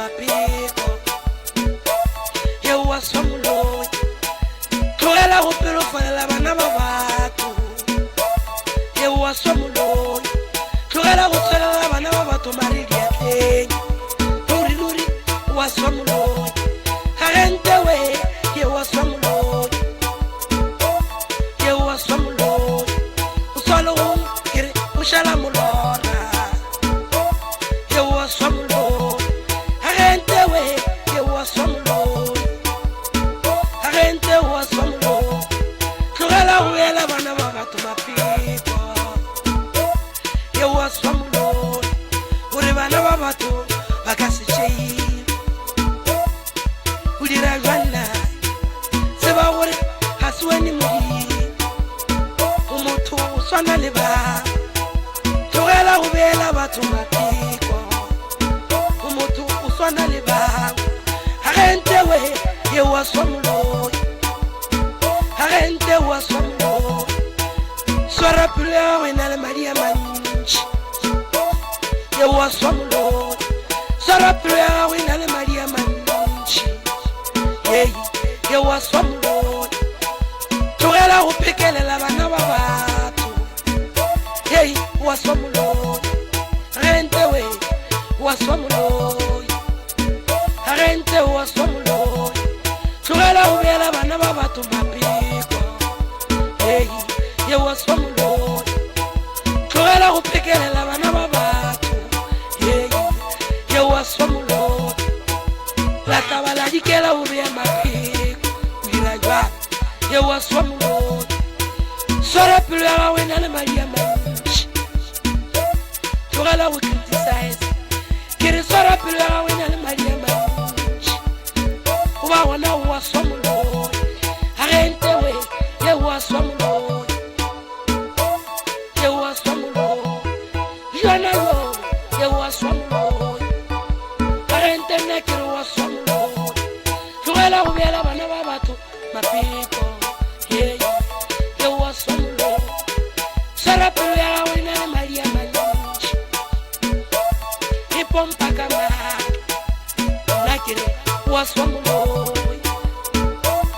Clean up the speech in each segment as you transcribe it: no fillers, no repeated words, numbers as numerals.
mapiko ye wa somulo tlogela go pelofalela bana ba batho ye wa somulo tlogela go tselela bana ba batho mare diatleng lori wa somulo ga rente we ye wa somulo o swalo go kere o shala molora ye wa somulo ga rente we ye wa somulo ga rente wa somulo tlogela go ela bana ba batho mapiko ye wa somulo gore bana ba batho ba ka se tšei o dira jwanna se ba gore ga se wene modimo o motho o swana le ba tlogela go beela batho mapiko o motho o swana le ba ga rente we ye wa somulo ga rente wa somulo swara pelo ya gago e na le madi a mantši ye wa somulo swara pelo ya gago e na le madi a mantši ye wa somulo tlogela go phekelela bana ba batho wa somulo rente we wa somulo rente wa somulo tlogela go beela bana ba batho mapiko ye wa somulo tlogela go phekelela bana ba batho ye wa somulo la taba la dikela go bea mapiko o dira jwang ye wa somulo swara pelo ya gago e na le madi a mantši tlogela go criticize ke re swara pelo ya gago e na le madi a mantši go ba gona o wa somulo ga rente we ye wa somulo jona yo ye wa somulo ga rente nna ke re wa somulo tlogela go beela bana ba batho mapiko ye wa somulo swara pelo ya gago e na le madi a mantši e pompa ka maaka nna ke re wa somulo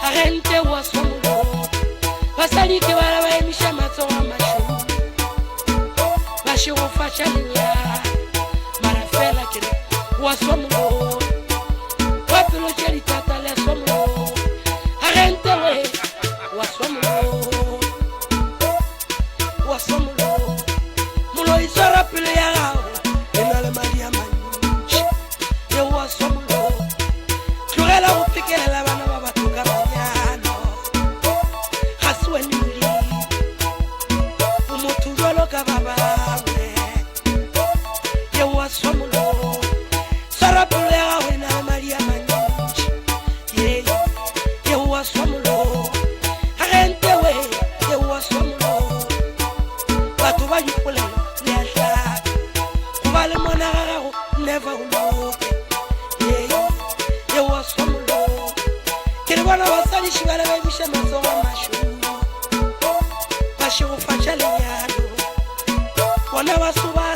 ga rente wa somulo basadi ke bana ba emiša matsogo a mašomo ba šego faša lenyana mara fela ke re wa somulo wa pelo tše ditata le somulo ga rente we wa somulo molo e swara pelo ya gago e na le madi a mantši ye wa somulo tlogela go phekelela bana ba batho ka manyano ga se wene modimo o motho jalo ka ba bangwe ye wa somulo swara pelo ya gago e na le madi a mantši ye wa somulo ga rente we ye wa somulo batho ba dipolelo le a tlaka go ba le mona ga gago never o loke ye wa somulo ke re bona basadiši ba le ba emiša matsogo a mašomo ba šego faša lenyalo bona ba soba